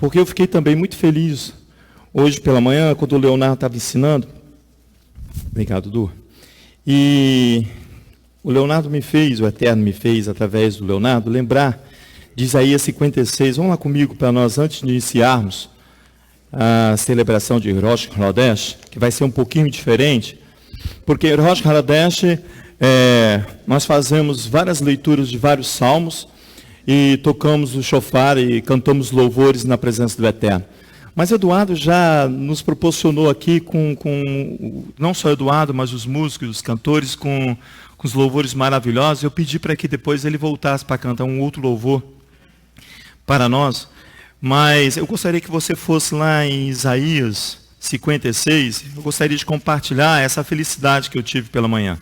porque eu fiquei também muito feliz hoje pela manhã, quando o Leonardo estava ensinando. Obrigado, Du. E o Leonardo me fez, o Eterno me fez, através do Leonardo, lembrar de Isaías 56. Vamos lá comigo para nós, antes de iniciarmos a celebração de Rosh Chodesh, que vai ser um pouquinho diferente, porque Rosh Chodesh, nós fazemos várias leituras de vários salmos e tocamos o shofar e cantamos louvores na presença do Eterno. Mas Eduardo já nos proporcionou aqui não só Eduardo, mas os músicos, os cantores, com os louvores maravilhosos. Eu pedi para que depois ele voltasse para cantar um outro louvor para nós. Mas eu gostaria que você fosse lá em Isaías 56. Eu gostaria de compartilhar essa felicidade que eu tive pela manhã.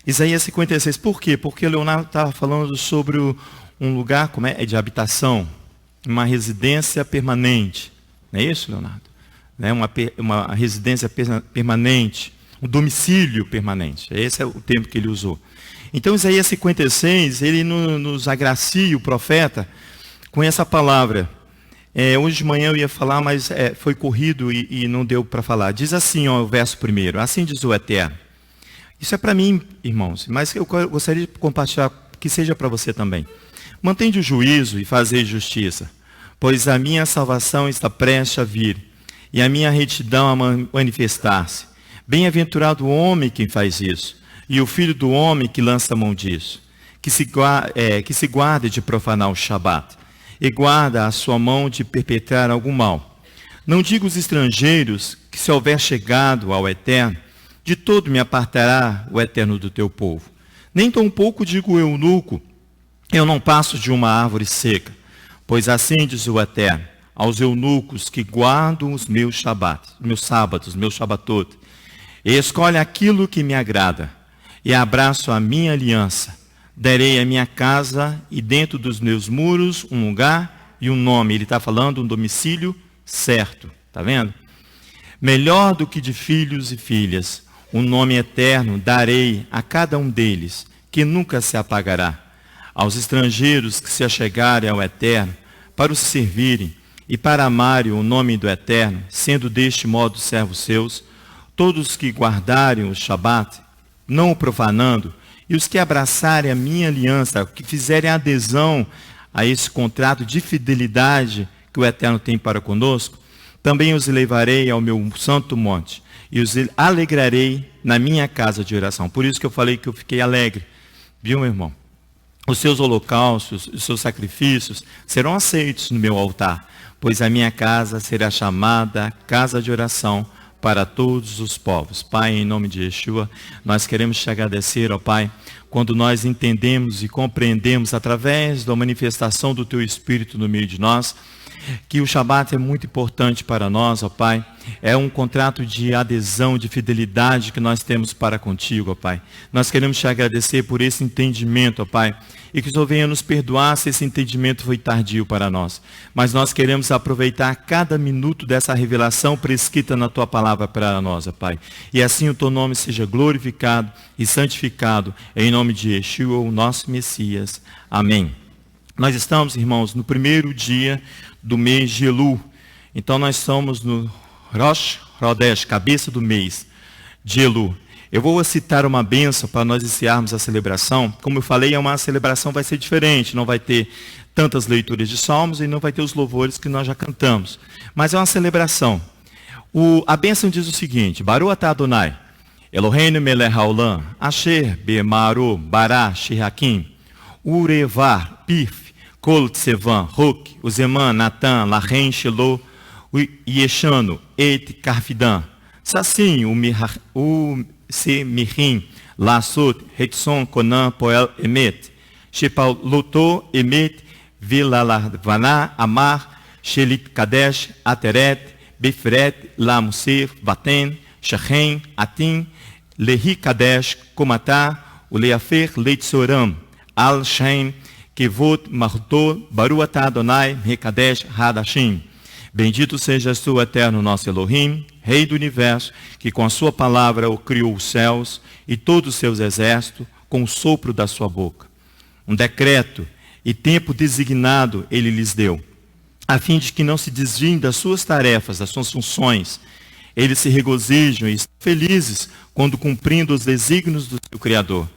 Isaías 56. Por quê? Porque o Leonardo estava falando sobre um lugar de habitação, uma residência permanente. Não é isso, Leonardo? Uma residência permanente, um domicílio permanente. Esse é o termo que ele usou. Então, Isaías 56, ele nos agracia, o profeta, com essa palavra. Hoje de manhã eu ia falar, mas foi corrido e não deu para falar. Diz assim, o verso 1. Assim diz o Eterno. Isso é para mim, irmãos, mas eu gostaria de compartilhar que seja para você também. Mantende o juízo e fazei justiça, pois a minha salvação está prestes a vir, e a minha retidão a manifestar-se. Bem-aventurado o homem que faz isso, e o filho do homem que lança a mão disso, que se guarde de profanar o Shabat, e guarda a sua mão de perpetrar algum mal. Não digo os estrangeiros, que se houver chegado ao Eterno, de todo me apartará o Eterno do teu povo. Nem tampouco digo o eunuco, eu não passo de uma árvore seca, pois assim diz o Eterno, aos eunucos que guardam os meus sábados, meus shabatot, e escolhe aquilo que me agrada, e abraço a minha aliança. Darei a minha casa e dentro dos meus muros um lugar e um nome. Ele está falando um domicílio certo, está vendo? Melhor do que de filhos e filhas, um nome eterno darei a cada um deles, que nunca se apagará. Aos estrangeiros que se achegarem ao Eterno, para o servirem e para amarem o nome do Eterno, sendo deste modo servos seus, todos que guardarem o Shabat, não o profanando, e os que abraçarem a minha aliança, que fizerem adesão a esse contrato de fidelidade que o Eterno tem para conosco, também os levarei ao meu santo monte, e os alegrarei na minha casa de oração. Por isso que eu falei que eu fiquei alegre. Viu, meu irmão? Os seus holocaustos, os seus sacrifícios serão aceitos no meu altar, pois a minha casa será chamada casa de oração para todos os povos. Pai, em nome de Yeshua, nós queremos te agradecer, ó Pai, quando nós entendemos e compreendemos através da manifestação do Teu Espírito no meio de nós, que o Shabat é muito importante para nós, ó Pai. É um contrato de adesão, de fidelidade que nós temos para contigo, ó Pai. Nós queremos te agradecer por esse entendimento, ó Pai. E que o Senhor venha nos perdoar se esse entendimento foi tardio para nós. Mas nós queremos aproveitar cada minuto dessa revelação prescrita na Tua palavra para nós, ó Pai. E assim o Teu nome seja glorificado e santificado, em nome de Yeshua, o nosso Messias. Amém. Nós estamos, irmãos, no primeiro dia do mês de Elul. Então nós estamos no Rosh Chodesh, cabeça do mês de Elul. Eu vou citar uma bênção para nós iniciarmos a celebração. Como eu falei, uma celebração vai ser diferente, não vai ter tantas leituras de salmos e não vai ter os louvores que nós já cantamos. Mas é uma celebração. A bênção diz o seguinte: Baruch atah Adonai, Eloheinu melech haolam, asher be'maro bara shehakim, urevar pif, Kol Tsevan, Rok, Uzeman, Natan, Lachen, Shelo, Yeshano, Et, Karfidan, Sassim, o Semihim, Lassot, Hetson, Conan, Poel, Emet, Shepal, Loto, Emet, Vilalavana, Amar, Shelit Kadesh, Ateret, Befret, Lamusef, Baten, Shachem, Atim, Lehi Kadesh, Komatá, Uleafer, Leitzoram, Al-Shem, Kevot, Martot, Baruch atah Adonai, Hekadesh, Hadashim. Bendito sejas tu, eterno nosso Elohim, Rei do Universo, que com a sua palavra criou os céus e todos os seus exércitos com o sopro da sua boca. Um decreto e tempo designado ele lhes deu, a fim de que não se desviem das suas tarefas, das suas funções. Eles se regozijam e estão felizes quando cumprindo os desígnios do seu Criador.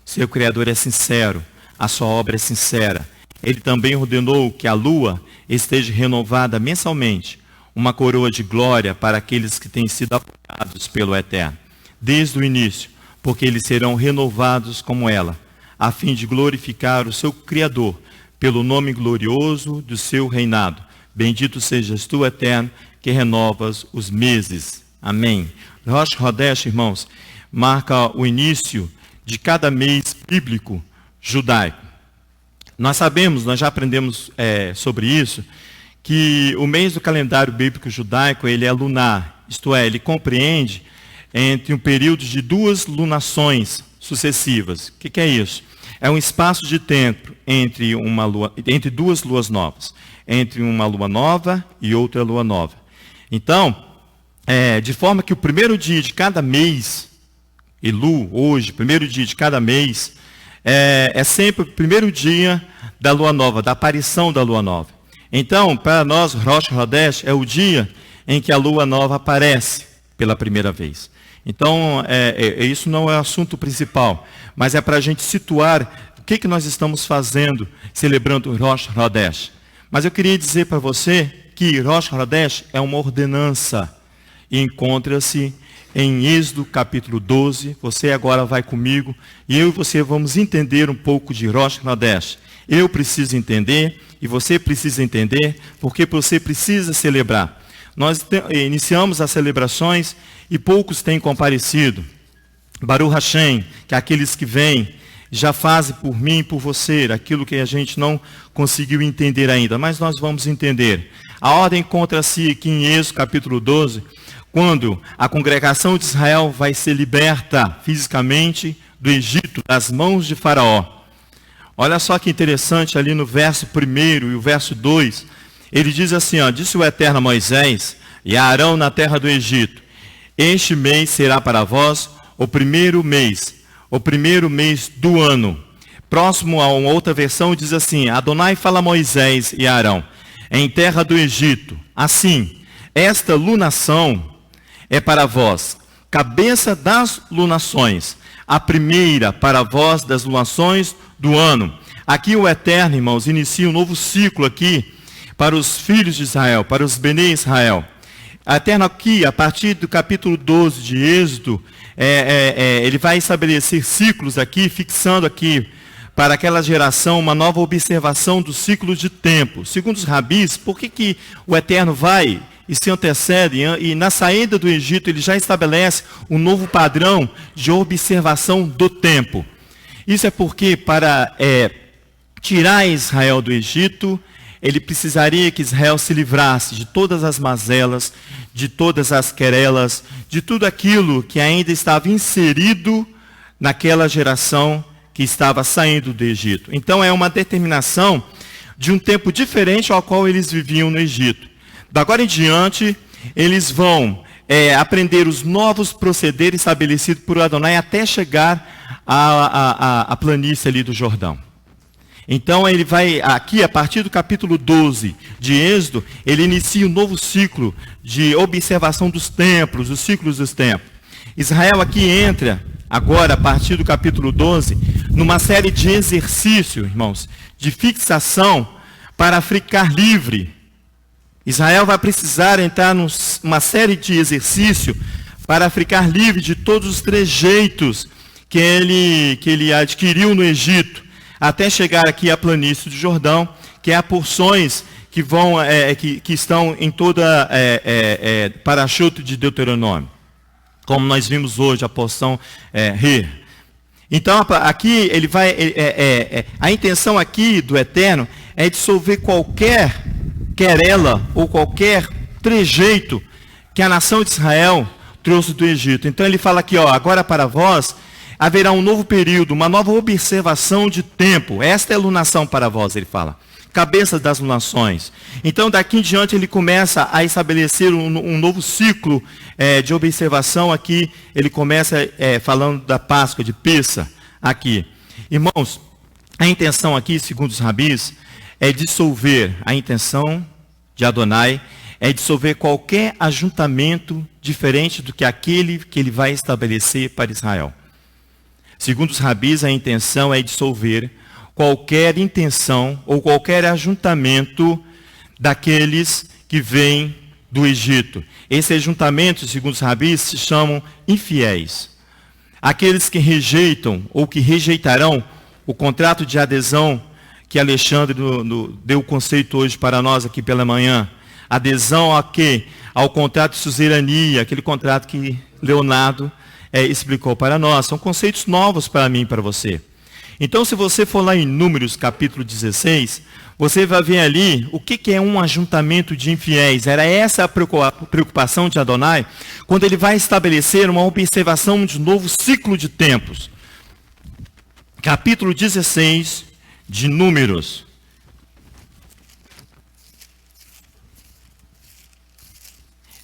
Seu Criador é sincero, a sua obra é sincera. Ele também ordenou que a lua esteja renovada mensalmente, uma coroa de glória para aqueles que têm sido apoiados pelo Eterno, desde o início, porque eles serão renovados como ela, a fim de glorificar o seu Criador, pelo nome glorioso do seu reinado. Bendito sejas tu, Eterno, que renovas os meses. Amém. Rosh Chodesh, irmãos, marca o início de cada mês bíblico judaico. Nós sabemos, nós já aprendemos sobre isso, que o mês do calendário bíblico judaico, ele é lunar, isto é, ele compreende entre um período de 2 lunações sucessivas. O que é isso? É um espaço de tempo entre 2 luas novas, entre uma lua nova e outra lua nova. Então, de forma que o primeiro dia de cada mês, Elu, hoje, primeiro dia de cada mês, é sempre o primeiro dia da lua nova, da aparição da lua nova. Então, para nós, Rosh Chodesh é o dia em que a lua nova aparece pela primeira vez. Então, isso não é o assunto principal, mas é para a gente situar o que nós estamos fazendo, celebrando o Rosh Chodesh. Mas eu queria dizer para você que Rosh Chodesh é uma ordenança e encontra-se em Êxodo capítulo 12. Você agora vai comigo e eu e você vamos entender um pouco de Rosh Chodesh. Eu preciso entender e você precisa entender, porque você precisa celebrar. Nós iniciamos as celebrações e poucos têm comparecido. Baruch Hashem, que aqueles que vêm já fazem por mim e por você aquilo que a gente não conseguiu entender ainda, mas nós vamos entender. A ordem encontra-se aqui em Êxodo capítulo 12, quando a congregação de Israel vai ser liberta fisicamente do Egito, das mãos de Faraó. Olha só que interessante ali no verso 1 e o verso 2, ele diz assim, disse o Eterno a Moisés e a Arão na terra do Egito, este mês será para vós o primeiro mês do ano. Próximo a uma outra versão diz assim, Adonai fala a Moisés e a Arão, em terra do Egito, assim, esta lunação é para vós, cabeça das lunações, a primeira para vós das lunações do ano. Aqui o Eterno, irmãos, inicia um novo ciclo aqui para os filhos de Israel, para os Bnei Israel. O Eterno aqui, a partir do capítulo 12 de Êxodo, ele vai estabelecer ciclos aqui, fixando aqui para aquela geração uma nova observação do ciclo de tempo. Segundo os rabis, por que o Eterno vai e se antecede, e na saída do Egito ele já estabelece um novo padrão de observação do tempo? Isso é porque para tirar Israel do Egito, ele precisaria que Israel se livrasse de todas as mazelas, de todas as querelas, de tudo aquilo que ainda estava inserido naquela geração que estava saindo do Egito. Então é uma determinação de um tempo diferente ao qual eles viviam no Egito. Da agora em diante, eles vão aprender os novos procederes estabelecidos por Adonai até chegar à planície ali do Jordão. Então ele vai, aqui a partir do capítulo 12 de Êxodo, ele inicia um novo ciclo de observação dos templos, os ciclos dos templos. Israel aqui entra, agora a partir do capítulo 12, numa série de exercícios, irmãos, de fixação para ficar livre. Israel vai precisar entrar numa série de exercícios para ficar livre de todos os trejeitos que ele adquiriu no Egito, até chegar aqui à planície do Jordão, que é a porções que vão que estão em toda parachuto de Deuteronômio, como nós vimos hoje a porção Rir. Então aqui ele vai a intenção aqui do Eterno é dissolver qualquer querela ou qualquer trejeito que a nação de Israel trouxe do Egito. Então ele fala aqui, agora para vós haverá um novo período, uma nova observação de tempo. Esta é a lunação para vós, ele fala. Cabeça das lunações. Então daqui em diante ele começa a estabelecer um novo ciclo de observação aqui. Ele começa falando da Páscoa de Pessa aqui. Irmãos, a intenção aqui, segundo os rabis, é dissolver a intenção de Adonai é dissolver qualquer ajuntamento diferente do que aquele que ele vai estabelecer para Israel. Segundo os rabis, a intenção é dissolver qualquer intenção ou qualquer ajuntamento daqueles que vêm do Egito. Esse ajuntamento, segundo os rabis, se chamam infiéis. Aqueles que rejeitam ou que rejeitarão o contrato de adesão que Alexandre deu o conceito hoje para nós aqui pela manhã. Adesão a quê? Ao contrato de suzerania, aquele contrato que Leonardo explicou para nós. São conceitos novos para mim e para você. Então, se você for lá em Números, capítulo 16, você vai ver ali o que é um ajuntamento de infiéis. Era essa a preocupação de Adonai, quando ele vai estabelecer uma observação de novo ciclo de tempos. Capítulo 16 de Números.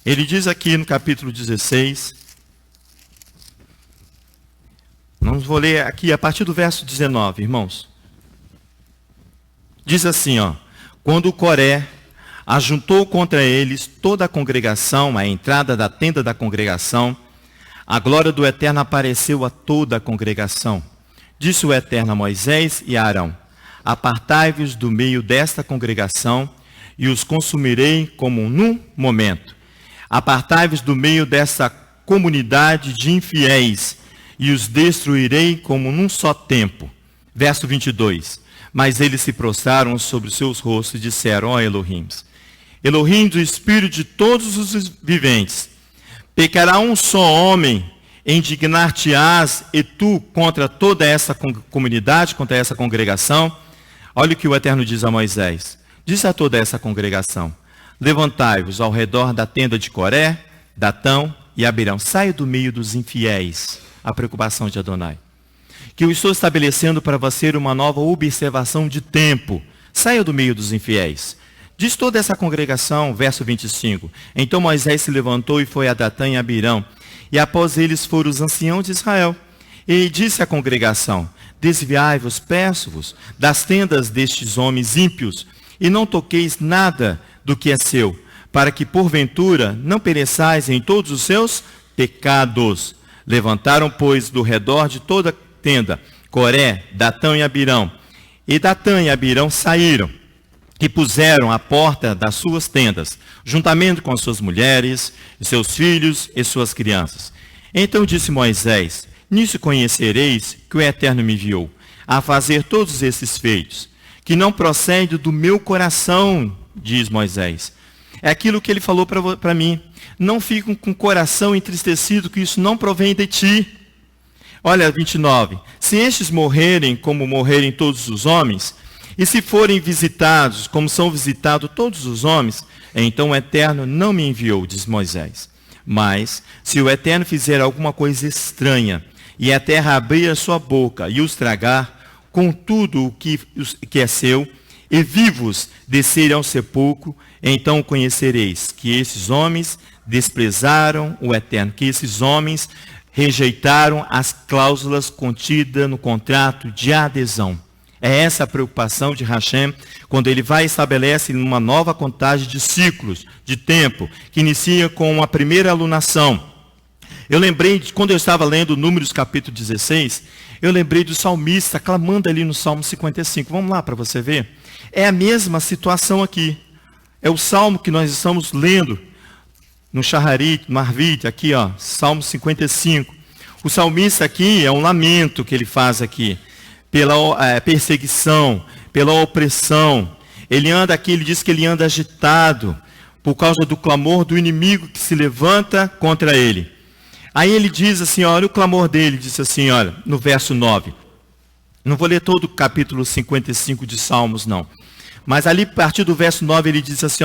Ele diz aqui no capítulo 16... Vou ler aqui a partir do verso 19, irmãos. Diz assim, quando Coré ajuntou contra eles toda a congregação, à entrada da tenda da congregação, a glória do Eterno apareceu a toda a congregação. Disse o Eterno a Moisés e a Arão: apartai-vos do meio desta congregação e os consumirei como num momento. Apartai-vos do meio desta comunidade de infiéis e os destruirei como num só tempo. Verso 22. Mas eles se prostraram sobre os seus rostos e disseram: ó Elohim, Elohim do Espírito de todos os viventes, pecará um só homem, indignar-te-ás e tu contra toda essa comunidade, contra essa congregação? Olha o que o Eterno diz a Moisés. Disse a toda essa congregação: levantai-vos ao redor da tenda de Coré, Datão e Abirão. Saia do meio dos infiéis. A preocupação de Adonai. Que eu estou estabelecendo para você uma nova observação de tempo. Saia do meio dos infiéis. Diz toda essa congregação, verso 25. Então Moisés se levantou e foi a Datã e Abirão. E após eles foram os anciãos de Israel. E disse à congregação: desviai-vos, peço-vos, das tendas destes homens ímpios, e não toqueis nada do que é seu, para que porventura não pereçais em todos os seus pecados. Levantaram, pois, do redor de toda a tenda Coré, Datã e Abirão. E Datã e Abirão saíram e puseram à porta das suas tendas, juntamente com as suas mulheres, e seus filhos e suas crianças. Então disse Moisés: nisso conhecereis que o Eterno me enviou a fazer todos esses feitos, que não procede do meu coração, diz Moisés. É aquilo que ele falou para mim. Não fiquem com o coração entristecido, que isso não provém de ti. Olha, 29. Se estes morrerem como morrerem todos os homens, e se forem visitados como são visitados todos os homens, então o Eterno não me enviou, diz Moisés. Mas, se o Eterno fizer alguma coisa estranha, e a terra abrir a sua boca e os tragar, com tudo o que é seu, e vivos descerem ao sepulcro, então conhecereis que esses homens desprezaram o Eterno, que esses homens rejeitaram as cláusulas contidas no contrato de adesão. É essa a preocupação de Hashem, quando ele vai e estabelece uma nova contagem de ciclos, de tempo, que inicia com a primeira alunação. Eu lembrei, quando eu estava lendo Números capítulo 16, eu lembrei do salmista clamando ali no Salmo 55. Vamos lá para você ver. É a mesma situação aqui. É o salmo que nós estamos lendo no Shaharit, no Arvit, aqui, Salmo 55. O salmista aqui é um lamento que ele faz aqui, pela perseguição, pela opressão. Ele anda aqui, ele diz que ele anda agitado, por causa do clamor do inimigo que se levanta contra ele. Aí ele diz assim, olha o clamor dele, diz assim, olha, no verso 9. Não vou ler todo o capítulo 55 de Salmos, não. Mas ali, a partir do verso 9, ele diz assim,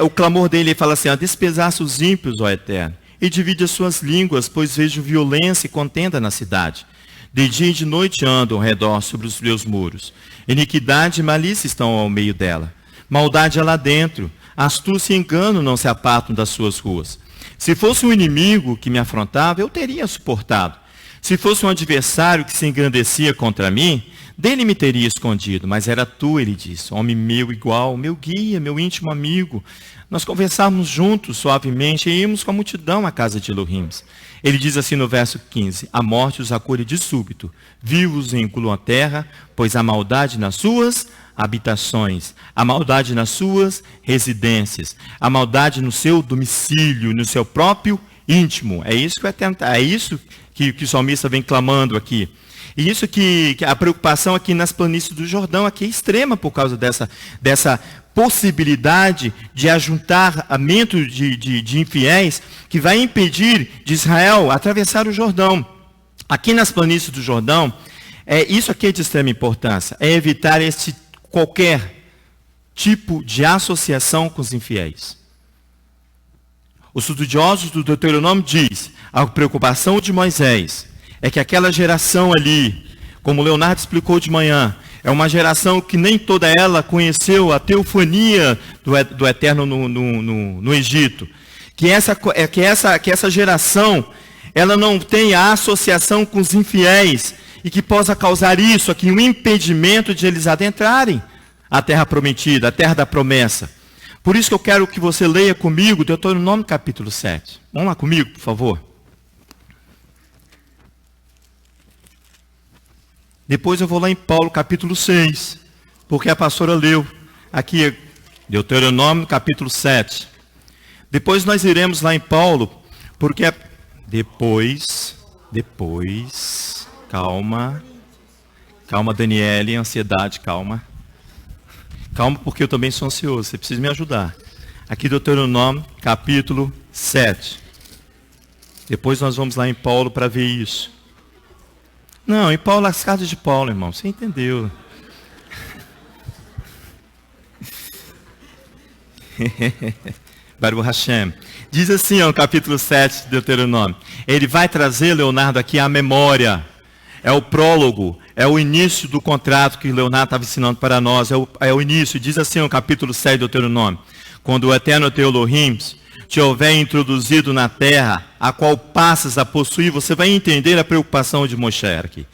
o clamor dele, ele fala assim, despedaça os ímpios, ó Eterno, e divide as suas línguas, pois vejo violência e contenda na cidade. De dia e de noite andam ao redor sobre os meus muros. Iniquidade e malícia estão ao meio dela. Maldade é lá dentro. Astúcia e engano não se apartam das suas ruas. Se fosse um inimigo que me afrontava, eu teria suportado. Se fosse um adversário que se engrandecia contra mim, dele me teria escondido, mas era tu, ele disse, homem meu igual, meu guia, meu íntimo amigo. Nós conversávamos juntos, suavemente, e íamos com a multidão à casa de Elohim. Ele diz assim no verso 15, a morte os acolhe de súbito, vivos vinculam a terra, pois a maldade nas suas habitações, a maldade nas suas residências, a maldade no seu domicílio, no seu próprio íntimo. É isso que o salmista vem clamando aqui. E isso que a preocupação aqui nas planícies do Jordão aqui é extrema por causa dessa possibilidade de ajuntamento de infiéis que vai impedir de Israel atravessar o Jordão. Aqui nas planícies do Jordão, isso aqui é de extrema importância, é evitar qualquer tipo de associação com os infiéis. Os estudiosos do Deuteronômio dizem, a preocupação de Moisés é que aquela geração ali, como o Leonardo explicou de manhã, é uma geração que nem toda ela conheceu a teofania do Eterno no Egito. Que essa geração, ela não tenha associação com os infiéis e que possa causar isso aqui, um impedimento de eles adentrarem a terra prometida, a terra da promessa. Por isso que eu quero que você leia comigo Deuteronômio capítulo 7. Vamos lá comigo, por favor. Depois eu vou lá em Paulo capítulo 6, porque a pastora leu aqui Deuteronômio capítulo 7. Depois nós iremos lá em Paulo, porque depois, calma, Daniele, ansiedade, calma, porque eu também sou ansioso, você precisa me ajudar. Aqui Deuteronômio capítulo 7. Depois nós vamos lá em Paulo para ver isso. Não, em Paulo, as cartas de Paulo, irmão, você entendeu. Baruch Hashem. Diz assim, ó, capítulo 7 de Deuteronômio. Ele vai trazer, Leonardo, aqui a memória. É o prólogo, é o início do contrato que Leonardo estava ensinando para nós. É o início, diz assim, ó, capítulo 7 de Deuteronômio. Quando o Eterno teu Elohim te houver introduzido na terra, a qual passas a possuir, você vai entender a preocupação de Moshe aqui.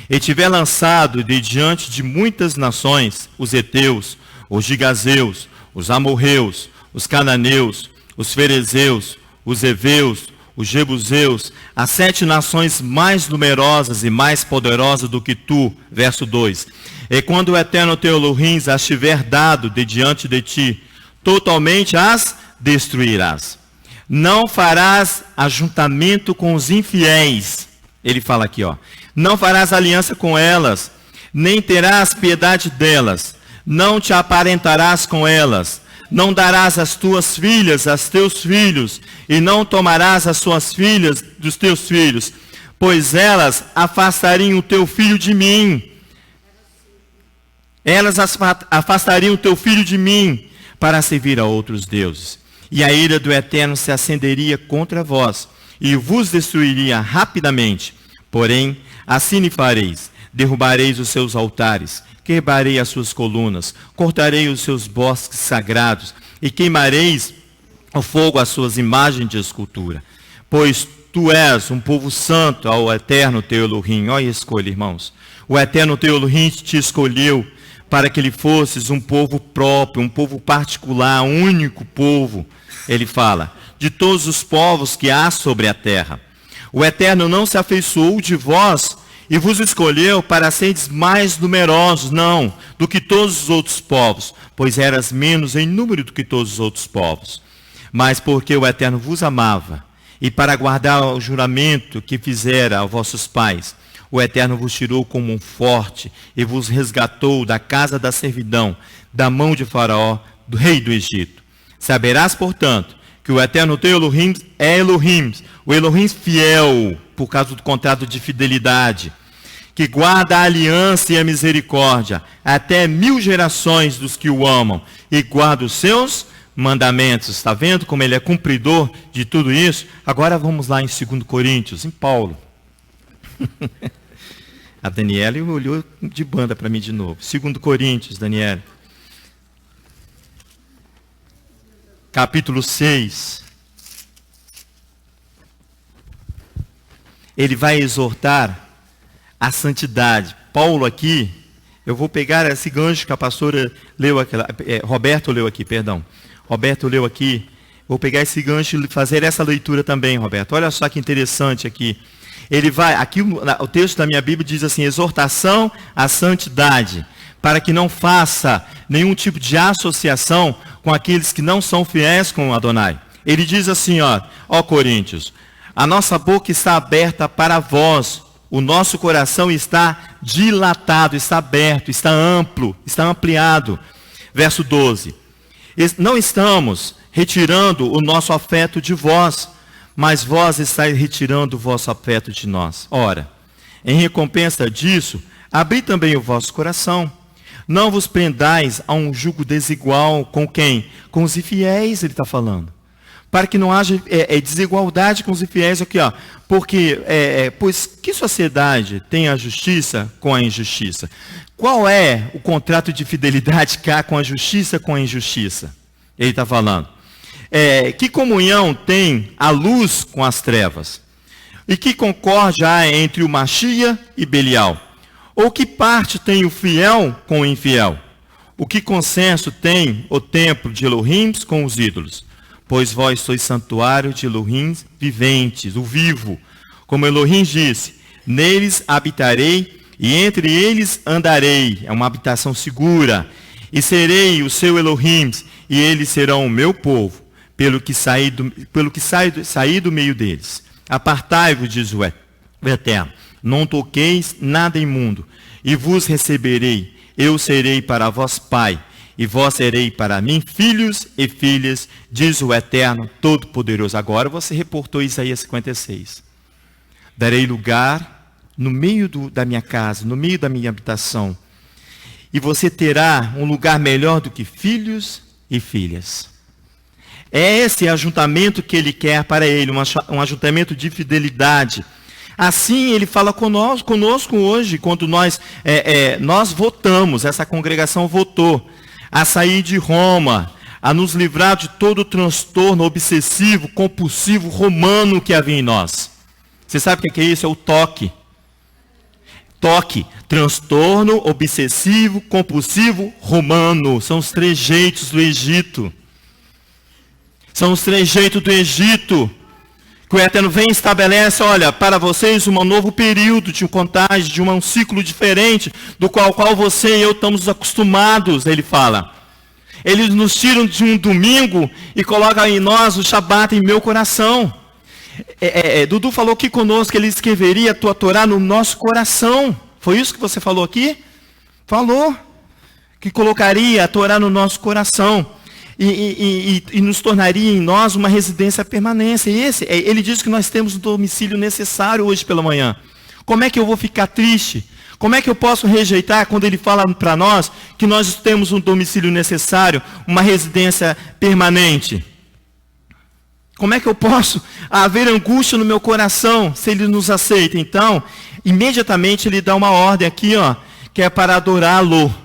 E tiver lançado de diante de muitas nações, os heteus, os gigazeus, os amorreus, os cananeus, os ferezeus, os heveus, os jebuseus, as 7 nações mais numerosas e mais poderosas do que tu, verso 2. E quando o Eterno teu Elohim as tiver dado de diante de ti, totalmente as destruirás. Não farás ajuntamento com os infiéis. Ele fala aqui, ó. Não farás aliança com elas, nem terás piedade delas. Não te aparentarás com elas. Não darás as tuas filhas aos teus filhos, e não tomarás as suas filhas dos teus filhos, pois elas afastariam o teu filho de mim. Elas afastariam o teu filho de mim, para servir a outros deuses. E a ira do Eterno se acenderia contra vós, e vos destruiria rapidamente. Porém, assim fareis, derrubareis os seus altares, quebrarei as suas colunas, cortarei os seus bosques sagrados, e queimareis ao fogo as suas imagens de escultura. Pois tu és um povo santo ao Eterno teu Elohim. Olha a escolha, irmãos. O Eterno teu Elohim te escolheu para que ele fosses um povo próprio, um povo particular, um único povo. Ele fala, de todos os povos que há sobre a terra. O Eterno não se afeiçoou de vós e vos escolheu para seres mais numerosos, não, do que todos os outros povos, pois eras menos em número do que todos os outros povos. Mas porque o Eterno vos amava, e para guardar o juramento que fizera aos vossos pais, o Eterno vos tirou como um forte e vos resgatou da casa da servidão, da mão de Faraó, do rei do Egito. Saberás, portanto, que o Eterno teu Elohim é Elohim, o Elohim fiel, por causa do contrato de fidelidade, que guarda a aliança e a misericórdia até 1000 gerações dos que o amam e guarda os seus mandamentos. Está vendo como ele é cumpridor de tudo isso? Agora vamos lá em 2 Coríntios, em Paulo. A Daniela olhou de banda para mim de novo. 2 Coríntios, Daniela. Capítulo 6. ele vai exortar a santidade. Paulo aqui, eu vou pegar esse gancho que a pastora leu aqui, Roberto leu aqui, vou pegar esse gancho e fazer essa leitura também, Roberto. Olha só que interessante aqui. Ele vai, aqui o texto da minha Bíblia diz assim, exortação à santidade, para que não faça nenhum tipo de associação com aqueles que não são fiéis com Adonai. Ele diz assim, ó Coríntios, a nossa boca está aberta para vós, o nosso coração está dilatado, está aberto, está amplo, está ampliado. Verso 12, não estamos retirando o nosso afeto de vós, mas vós estáis retirando o vosso afeto de nós. Ora, em recompensa disso, abri também o vosso coração. Não vos prendais a um jugo desigual com quem? Com os infiéis, ele está falando. Para que não haja desigualdade com os infiéis aqui, ó. Porque, pois que sociedade tem a justiça com a injustiça? Qual é o contrato de fidelidade que há com a justiça com a injustiça? Ele está falando. Que comunhão tem a luz com as trevas? E que concórdia há entre o Machia e Belial? Ou que parte tem o fiel com o infiel? O que consenso tem o templo de Elohim com os ídolos? Pois vós sois santuário de Elohim viventes, o vivo. Como Elohim disse, neles habitarei e entre eles andarei. É uma habitação segura. E serei o seu Elohim e eles serão o meu povo, pelo que saí do meio deles. Apartai-vos, diz o Eterno, não toqueis nada imundo, e vos receberei. Eu serei para vós pai, e vós serei para mim filhos e filhas, diz o Eterno Todo-Poderoso. Agora você reportou Isaías 56. Darei lugar no meio da minha casa, no meio da minha habitação, e você terá um lugar melhor do que filhos e filhas. É esse ajuntamento que ele quer para ele, um ajuntamento de fidelidade. Assim ele fala conosco hoje, quando nós votamos, essa congregação votou, a sair de Roma, a nos livrar de todo o transtorno obsessivo, compulsivo, romano que havia em nós. Você sabe o que é isso? É o toque. Toque, transtorno obsessivo, compulsivo, romano. São os trejeitos do Egito. São os trejeitos do Egito. Que o Eterno vem e estabelece, olha, para vocês um novo período de contagem, de um ciclo diferente, do qual você e eu estamos acostumados, ele fala. Eles nos tiram de um domingo e colocam em nós o Shabat em meu coração. Dudu falou aqui conosco que ele escreveria a tua Torá no nosso coração. Foi isso que você falou aqui? Falou. Que colocaria a Torá no nosso coração. E nos tornaria em nós uma residência permanente. Ele diz que nós temos um domicílio necessário hoje pela manhã. Como é que eu vou ficar triste? Como é que eu posso rejeitar quando ele fala para nós que nós temos um domicílio necessário, uma residência permanente? Como é que eu posso haver angústia no meu coração se ele nos aceita? Então, imediatamente ele dá uma ordem aqui, ó, que é para adorá-lo.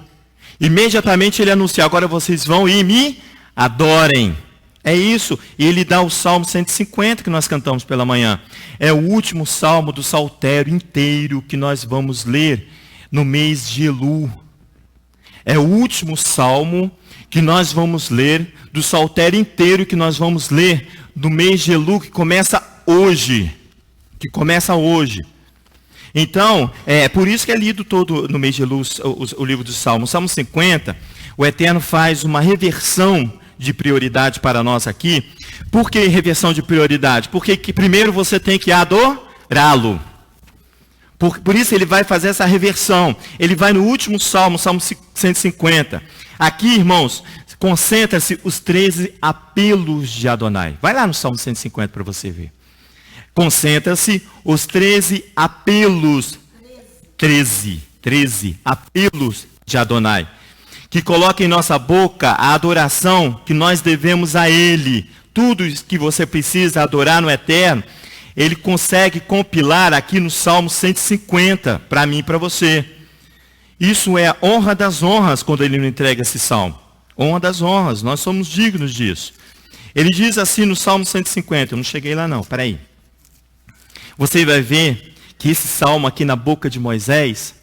Imediatamente ele anuncia, agora vocês vão e me adorem. É isso. E ele dá o Salmo 150 que nós cantamos pela manhã. É o último salmo do saltério inteiro que nós vamos ler no mês de Elu. É o último salmo que nós vamos ler do saltério inteiro que nós vamos ler do mês de Elu, que começa hoje. Então, por isso que é lido todo no mês de Elu o livro do Salmo. Salmo 50, o Eterno faz uma reversão de prioridade para nós aqui. Por que reversão de prioridade? Porque primeiro você tem que adorá-lo. Por isso ele vai fazer essa reversão. Ele vai no último salmo, Salmo 150. Aqui, irmãos, concentra-se os 13 apelos de Adonai. Vai lá no Salmo 150 para você ver. Concentra-se os 13 apelos. 13 apelos de Adonai. Que coloca em nossa boca a adoração que nós devemos a Ele. Tudo que você precisa adorar no Eterno, Ele consegue compilar aqui no Salmo 150, para mim e para você. Isso é a honra das honras quando Ele nos entrega esse Salmo. Honra das honras, nós somos dignos disso. Ele diz assim no Salmo 150, eu não cheguei lá não, peraí. Você vai ver que esse salmo aqui na boca de Moisés,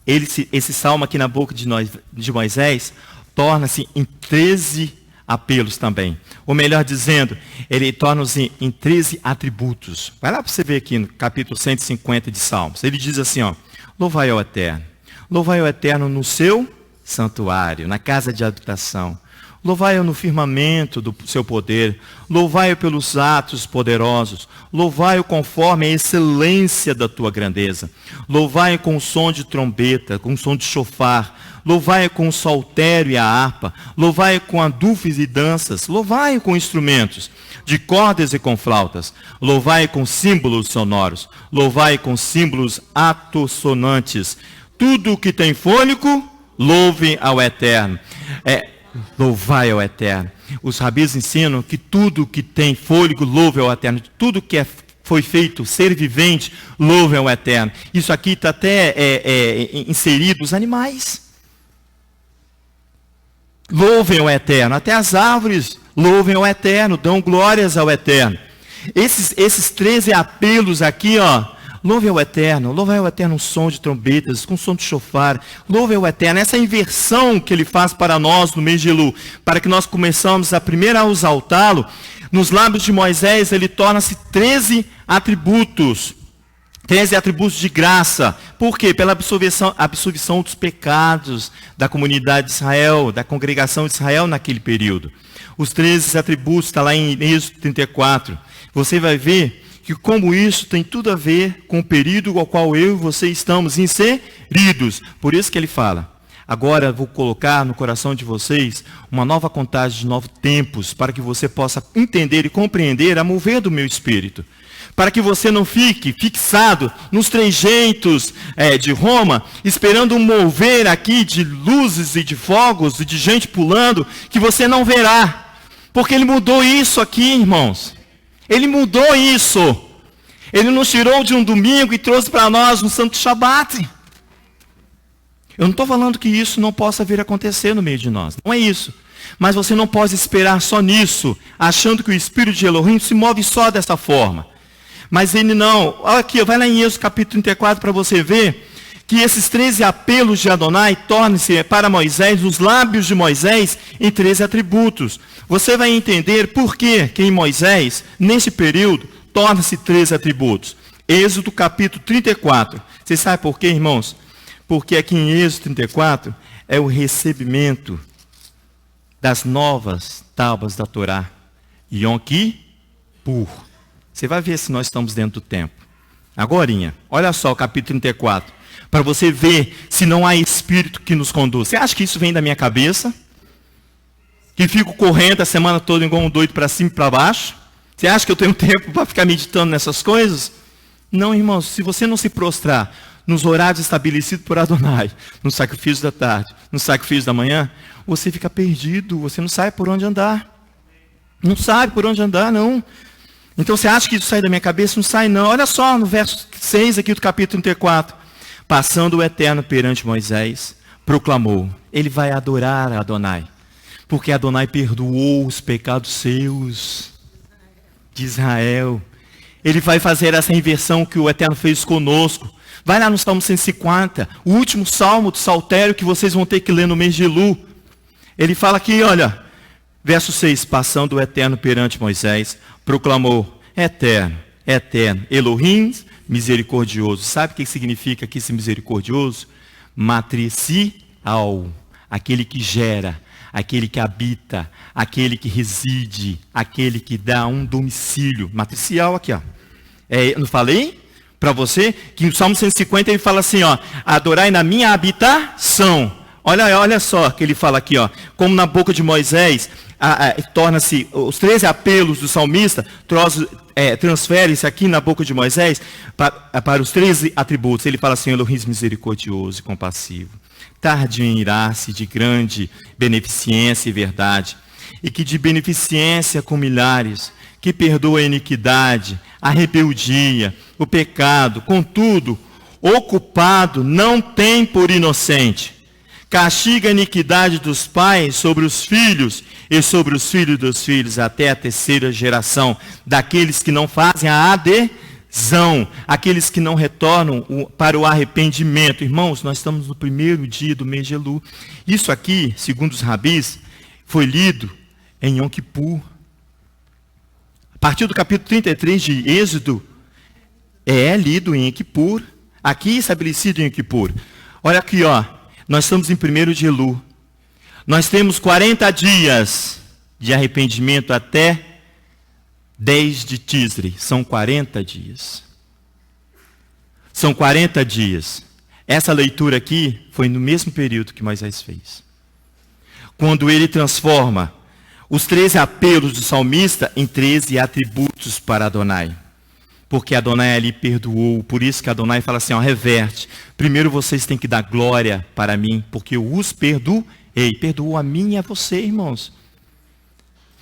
esse salmo aqui na boca de Moisés, torna-se em 13 apelos também. Ou melhor dizendo, ele torna-se em 13 atributos. Vai lá para você ver aqui no capítulo 150 de Salmos. Ele diz assim, ó: louvai ao Eterno. Louvai ao Eterno no seu santuário, na casa de habitação. Louvai-o no firmamento do seu poder. Louvai-o pelos atos poderosos. Louvai-o conforme a excelência da tua grandeza. Louvai-o com o som de trombeta, com o som de chofar. Louvai-o com o saltério e a harpa. Louvai-o com adufes e danças. Louvai-o com instrumentos de cordas e com flautas. Louvai-o com símbolos sonoros. Louvai-o com símbolos atossonantes. Tudo o que tem fôlego, louve ao Eterno. Louvai ao Eterno. Os rabis ensinam que tudo que tem fôlego, louve ao Eterno. Tudo que foi feito, ser vivente, louve ao Eterno. Isso aqui está até inserido os animais. Louvem ao Eterno. Até as árvores louvem ao Eterno, dão glórias ao Eterno. Esses 13 apelos aqui, ó. Louve ao Eterno, louve ao Eterno um som de trombetas, com som de chofar, louve ao Eterno, essa inversão que Ele faz para nós no mês de Elul, para que nós começamos a primeiro a exaltá-lo, nos lábios de Moisés ele torna-se 13 atributos de graça. Por quê? Pela absolvição dos pecados da comunidade de Israel, da congregação de Israel naquele período. Os 13 atributos, está lá em Êxodo 34, você vai ver que como isso tem tudo a ver com o período ao qual eu e você estamos inseridos. Por isso que ele fala: agora vou colocar no coração de vocês uma nova contagem de novos tempos, para que você possa entender e compreender a mover do meu espírito. Para que você não fique fixado nos trejeitos de Roma, esperando um mover aqui de luzes e de fogos e de gente pulando, que você não verá. Porque ele mudou isso aqui, irmãos. Ele mudou isso. Ele nos tirou de um domingo e trouxe para nós um santo Shabat. Eu não estou falando que isso não possa vir a acontecer no meio de nós. Não é isso. Mas você não pode esperar só nisso, achando que o Espírito de Elohim se move só dessa forma. Mas ele não. Olha aqui, vai lá em Êxodo capítulo 34 para você ver que esses 13 apelos de Adonai tornam-se para Moisés, os lábios de Moisés, em 13 atributos. Você vai entender por que em Moisés, nesse período, torna-se 13 atributos. Êxodo capítulo 34. Você sabe por quê, irmãos? Porque aqui em Êxodo 34 é o recebimento das novas tábuas da Torá. Yom Kippur. Você vai ver se nós estamos dentro do tempo. Agorinha, olha só o capítulo 34. Para você ver se não há espírito que nos conduz. Você acha que isso vem da minha cabeça? Que fico correndo a semana toda igual um doido para cima e para baixo? Você acha que eu tenho tempo para ficar meditando nessas coisas? Não, irmãos, se você não se prostrar nos horários estabelecidos por Adonai, no sacrifício da tarde, no sacrifício da manhã, você fica perdido, você não sabe por onde andar. Não sabe por onde andar, não. Então você acha que isso sai da minha cabeça? Não sai, não. Olha só no verso 6 aqui do capítulo 34. Passando o Eterno perante Moisés, proclamou: ele vai adorar a Adonai, porque Adonai perdoou os pecados seus de Israel. Ele vai fazer essa inversão que o Eterno fez conosco. Vai lá no Salmo 150, o último salmo do saltério que vocês vão ter que ler no mês de Elul. Ele fala aqui, olha, verso 6, passando o Eterno perante Moisés, proclamou: Eterno, Eterno, Elohim, misericordioso. Sabe o que significa aqui esse misericordioso? Matricial, aquele que gera, aquele que habita, aquele que reside, aquele que dá um domicílio. Matricial aqui, ó. Não falei para você que no Salmo 150 ele fala assim, ó: adorai na minha habitação. Olha só que ele fala aqui, ó, como na boca de Moisés torna-se os 13 apelos do salmista, transfere-se aqui na boca de Moisés para os 13 atributos. Ele fala assim: Elohim misericordioso e compassivo, tardio em irar-se, de grande beneficência e verdade, e que de beneficência com milhares, que perdoa a iniquidade, a rebeldia, o pecado, contudo, ocupado não tem por inocente. Castiga a iniquidade dos pais sobre os filhos e sobre os filhos dos filhos, até a terceira geração daqueles que não fazem a aqueles que não retornam para o arrependimento. Irmãos, nós estamos no primeiro dia do mês de Elul. Isso aqui, segundo os rabis, foi lido em Yom Kippur. A partir do capítulo 33 de Êxodo, é lido em Yom Kippur, aqui estabelecido em Yom Kippur. Olha aqui, nós estamos em 1º de Elul. Nós temos 40 dias de arrependimento até 10 de Tisri. São 40 dias. São 40 dias. Essa leitura aqui foi no mesmo período que Moisés fez. Quando ele transforma os 13 apelos do salmista em 13 atributos para Adonai. Porque Adonai ali perdoou, por isso que Adonai fala assim, reverte. Primeiro vocês têm que dar glória para mim, porque eu os perdoei. Perdoou a mim e a você, irmãos.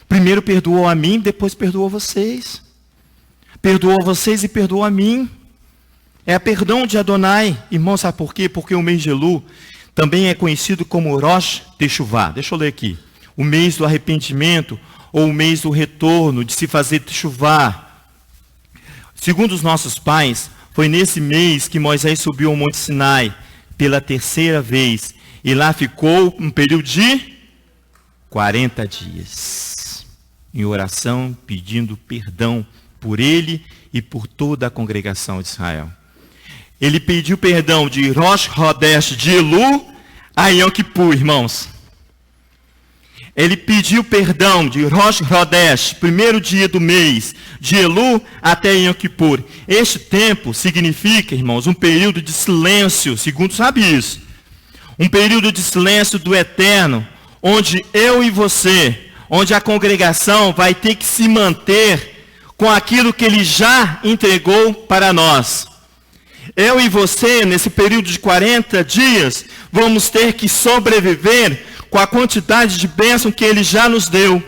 Primeiro perdoou a mim, depois perdoou vocês. Perdoou a vocês e perdoou a mim. É a perdão de Adonai. Irmão, sabe por quê? Porque o mês de Elul também é conhecido como Rosh Teshuvah. Deixa eu ler aqui. O mês do arrependimento, ou o mês do retorno, de se fazer Teshuvah. Segundo os nossos pais, foi nesse mês que Moisés subiu ao Monte Sinai pela 3ª vez. E lá ficou um período de 40 dias. Em oração, pedindo perdão por ele e por toda a congregação de Israel. Ele pediu perdão de Rosh Hodesh de Elul a Yom Kippur, irmãos. Ele pediu perdão de Rosh Hodesh, 1º dia do mês, de Elul até Yom Kippur. Este tempo significa, irmãos, um período de silêncio, segundo os rabis. Um período de silêncio do eterno, onde eu e você, onde a congregação vai ter que se manter com aquilo que ele já entregou para nós. Eu e você, nesse período de 40 dias, vamos ter que sobreviver com a quantidade de bênção que ele já nos deu,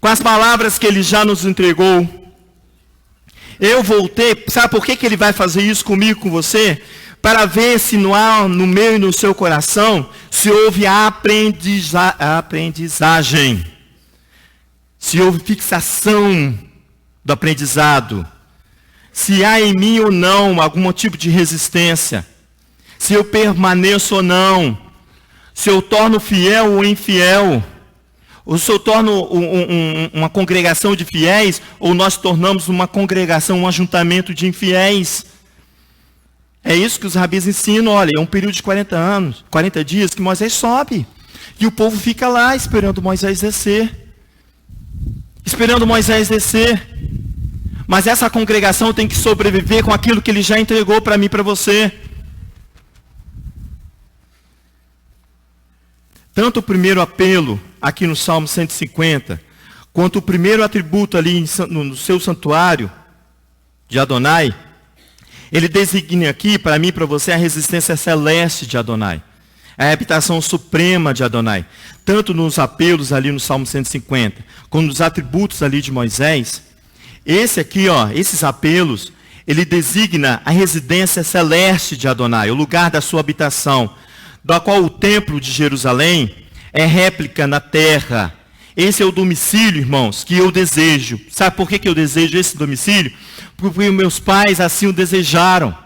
com as palavras que ele já nos entregou. Eu voltei, sabe por que ele vai fazer isso comigo, com você? Para ver se no meu e no seu coração, se houve a aprendizagem, se houve fixação do aprendizado, se há em mim ou não algum tipo de resistência, se eu permaneço ou não, se eu torno fiel ou infiel, ou se eu torno uma congregação de fiéis, ou nós tornamos uma congregação, um ajuntamento de infiéis. É isso que os rabis ensinam, olha, é um período de 40 dias que Moisés sobe. E o povo fica lá esperando Moisés descer. Esperando Moisés descer. Mas essa congregação tem que sobreviver com aquilo que ele já entregou para mim e para você. Tanto o primeiro apelo, aqui no Salmo 150, quanto o primeiro atributo ali no seu santuário de Adonai, ele designa aqui, para mim e para você, a resistência celeste de Adonai. A habitação suprema de Adonai. Tanto nos apelos ali no Salmo 150, como nos atributos ali de Moisés. Esse aqui, esses apelos, ele designa a residência celeste de Adonai, o lugar da sua habitação, da qual o templo de Jerusalém é réplica na terra. Esse é o domicílio, irmãos, que eu desejo. Sabe por que eu desejo esse domicílio? Porque meus pais assim o desejaram.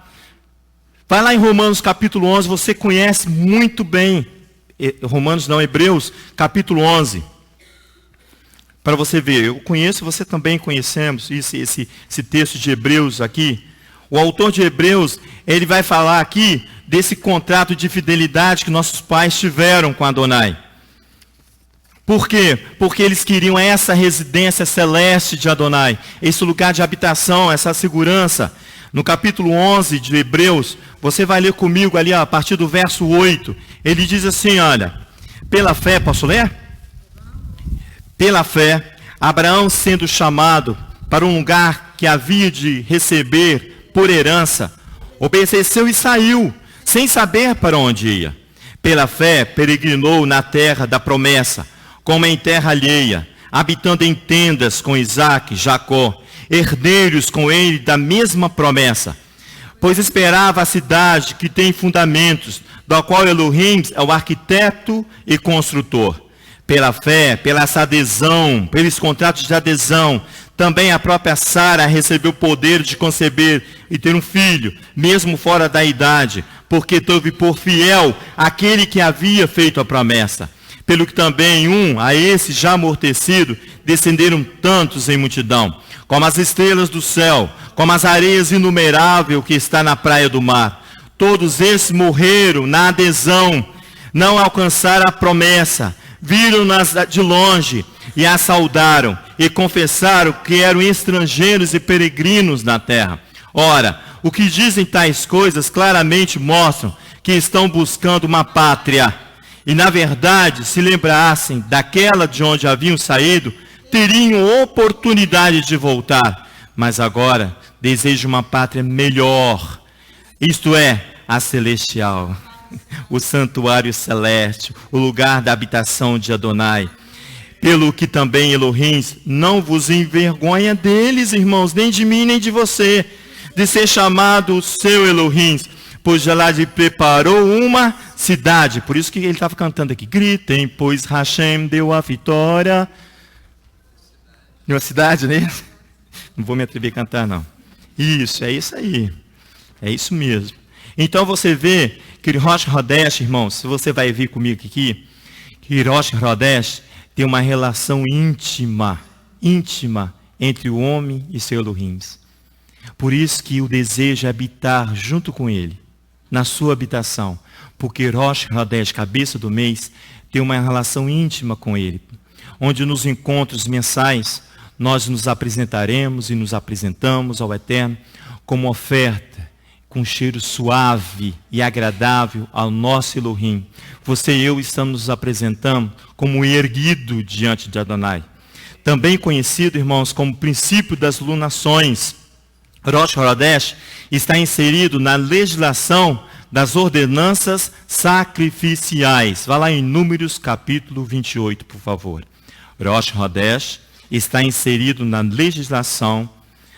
Vai lá em Romanos capítulo 11, você conhece muito bem. Romanos não, Hebreus capítulo 11. Para você ver, eu conheço, você também conhecemos esse texto de Hebreus aqui. O autor de Hebreus, ele vai falar aqui desse contrato de fidelidade que nossos pais tiveram com Adonai. Por quê? Porque eles queriam essa residência celeste de Adonai, esse lugar de habitação, essa segurança. No capítulo 11 de Hebreus, você vai ler comigo ali, a partir do verso 8. Ele diz assim, olha, pela fé, posso ler? Pela fé, Abraão, sendo chamado para um lugar que havia de receber por herança, obedeceu e saiu, sem saber para onde ia. Pela fé, peregrinou na terra da promessa, como em terra alheia, habitando em tendas com Isaque, Jacó, herdeiros com ele da mesma promessa. Pois esperava a cidade que tem fundamentos, da qual Elohim é o arquiteto e construtor. Pela fé, pela essa adesão, pelos contratos de adesão, Também a própria Sara recebeu o poder de conceber e ter um filho, mesmo fora da idade, porque teve por fiel aquele que havia feito a promessa. Pelo que também a esse já amortecido, descenderam tantos em multidão, como as estrelas do céu, como as areias inumeráveis que está na praia do mar. Todos esses morreram na adesão, não alcançaram a promessa, viram-nas de longe e a saudaram e confessaram que eram estrangeiros e peregrinos na terra. Ora, o que dizem tais coisas claramente mostram que estão buscando uma pátria. E na verdade, se lembrassem daquela de onde haviam saído, teriam oportunidade de voltar. Mas agora desejam uma pátria melhor, isto é, a celestial, o santuário celeste, o lugar da habitação de Adonai. Pelo que também Elohim não vos envergonha deles, irmãos, nem de mim, nem de você, de ser chamado o seu Elohim, pois já lá lhe preparou uma cidade. Por isso que ele estava cantando aqui. Gritem, pois Hashem deu a vitória. Uma cidade, né? Não vou me atrever a cantar, não. Isso, é isso aí. É isso mesmo. Então você vê que Rosh Hodesh, irmãos, se você vai vir comigo aqui, que Rosh Hodesh tem uma relação íntima entre o homem e seu Elohim. Por isso que o desejo é habitar junto com ele, na sua habitação. Porque Rosh Hodesh, cabeça do mês, tem uma relação íntima com ele. Onde nos encontros mensais, nós nos apresentaremos e nos apresentamos ao Eterno como oferta, com cheiro suave e agradável ao nosso Elohim. Você e eu estamos nos apresentando como erguido diante de Adonai. Também conhecido, irmãos, como princípio das lunações. Rosh Hodesh está inserido na legislação das ordenanças sacrificiais. Vá lá em Números capítulo 28, por favor. Rosh Hodesh está inserido na legislação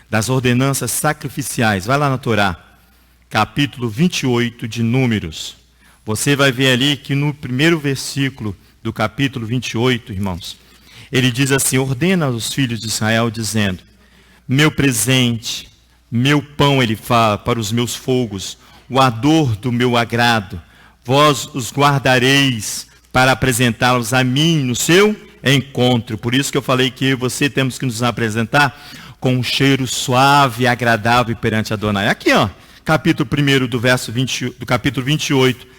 das ordenanças sacrificiais. Vai lá na Torá, capítulo 28 de Números. Você vai ver ali que no primeiro versículo do capítulo 28, irmãos, ele diz assim: ordena aos filhos de Israel, dizendo: meu presente, meu pão, ele fala, para os meus fogos, o ardor do meu agrado, vós os guardareis para apresentá-los a mim no seu encontro. Por isso que eu falei que eu e você temos que nos apresentar com um cheiro suave e agradável perante Adonai. Aqui, ó, capítulo 1 do capítulo 28.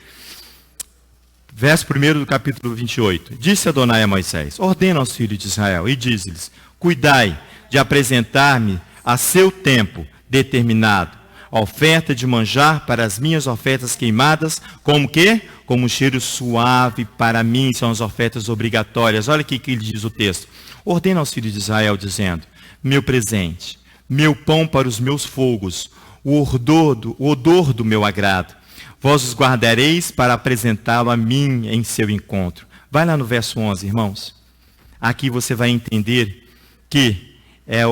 Verso 1 do capítulo 28. Disse Adonai a Moisés: ordena aos filhos de Israel e diz-lhes: cuidai de apresentar-me a seu tempo determinado a oferta de manjar para as minhas ofertas queimadas, como que? Como um cheiro suave para mim, são as ofertas obrigatórias. Olha aqui que ele diz o texto. Ordena aos filhos de Israel, dizendo: meu presente, meu pão para os meus fogos, o odor do meu agrado. Vós os guardareis para apresentá-lo a mim em seu encontro. Vai lá no verso 11, irmãos. Aqui você vai entender que é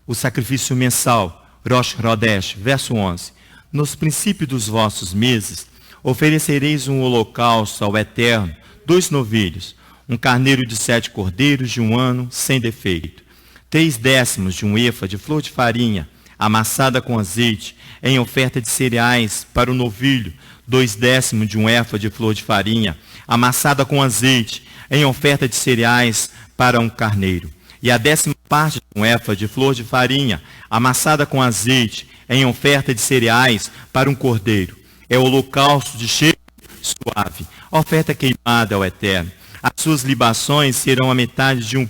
o sacrifício mensal, Rosh Hodesh, verso 11. Nos princípios dos vossos meses, oferecereis um holocausto ao Eterno, 2 novilhos, um carneiro de 7 cordeiros de 1 ano, sem defeito, 3/10 de um efa de flor de farinha, amassada com azeite, em oferta de cereais para o novilho, 2/10 de um efa de flor de farinha, amassada com azeite, em oferta de cereais para um carneiro. E a 10ª parte de um efa de flor de farinha, amassada com azeite, em oferta de cereais para um cordeiro. É o holocausto de cheiro suave, oferta queimada ao Eterno. As suas libações serão a metade de um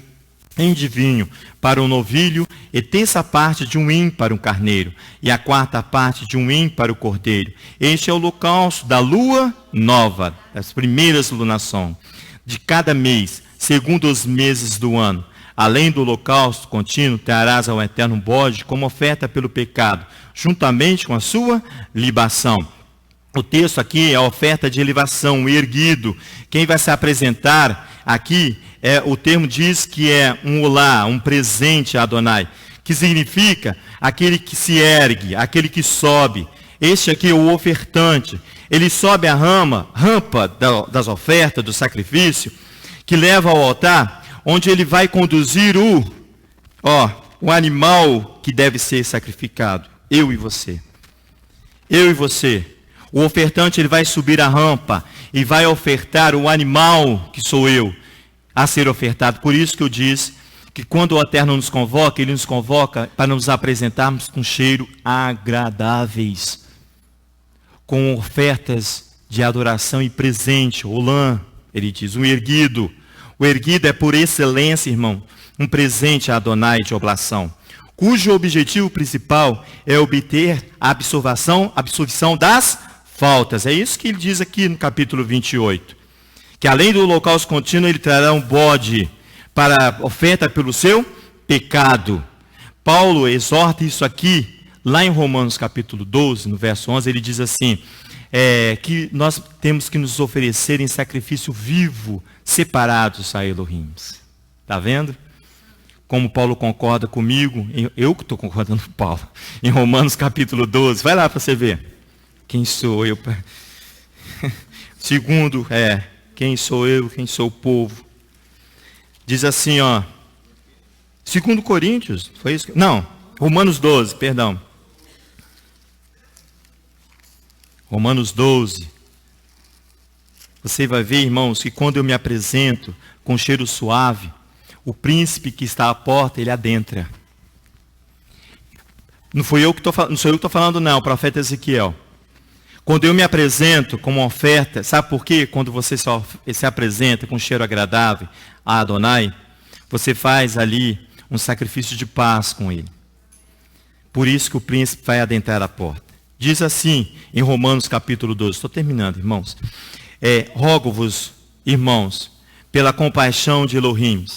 hin de vinho para um novilho, e 1/3 parte de um hin para um carneiro, e a 4ª parte de um hin para o cordeiro. Este é o holocausto da lua nova, das primeiras lunações, de cada mês, segundo os meses do ano. Além do holocausto contínuo, trarás ao Eterno um bode como oferta pelo pecado, juntamente com a sua libação. O texto aqui é a oferta de elevação, o erguido. Quem vai se apresentar aqui, o termo diz que é um olá, um presente a Adonai, que significa aquele que se ergue, aquele que sobe. Este aqui é o ofertante. Ele sobe a rampa das ofertas, do sacrifício, que leva ao altar, onde ele vai conduzir o animal que deve ser sacrificado, eu e você. Eu e você. O ofertante, ele vai subir a rampa e vai ofertar o animal, que sou eu, a ser ofertado. Por isso que eu disse que quando o Eterno nos convoca, ele nos convoca para nos apresentarmos com cheiro agradáveis, com ofertas de adoração e presente. Olã, ele diz, um erguido. O erguido é por excelência, irmão, um presente a Adonai de oblação, cujo objetivo principal é obter a absolvição das faltas. É isso que ele diz aqui no capítulo 28. Que além do holocausto contínuo, ele trará um bode para oferta pelo seu pecado. Paulo exorta isso aqui, lá em Romanos capítulo 12, no verso 11, ele diz assim, que nós temos que nos oferecer em sacrifício vivo, separados a Elohim. Está vendo? Como Paulo concorda comigo, eu que estou concordando com Paulo, em Romanos capítulo 12, vai lá para você ver. Quem sou eu? Segundo, quem sou eu, quem sou o povo? Diz assim, 2 Coríntios, foi isso? Não, Romanos 12, perdão. Romanos 12. Você vai ver, irmãos, que quando eu me apresento com cheiro suave, o príncipe que está à porta, ele adentra. Não sou eu que estou falando, não, o profeta Ezequiel. Quando eu me apresento como uma oferta, sabe por quê? Quando você se apresenta com cheiro agradável a Adonai, você faz ali um sacrifício de paz com ele. Por isso que o príncipe vai adentrar a porta. Diz assim, em Romanos capítulo 12, estou terminando, irmãos. Rogo-vos, irmãos, pela compaixão de Elohim,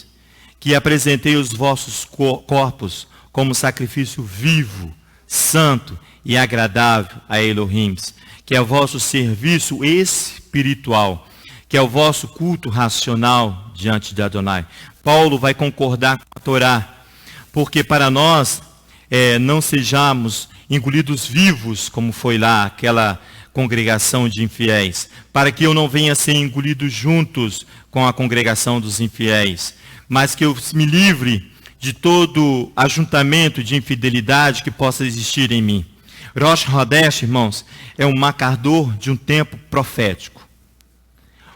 que apresentei os vossos corpos como sacrifício vivo, santo e agradável a Elohim, que é o vosso serviço espiritual, que é o vosso culto racional diante de Adonai. Paulo vai concordar com a Torá, porque para nós não sejamos engolidos vivos, como foi lá aquela congregação de infiéis, para que eu não venha ser engolido juntos com a congregação dos infiéis, mas que eu me livre de todo ajuntamento de infidelidade que possa existir em mim. Rosh Hodesh, irmãos, é um marcador de um tempo profético.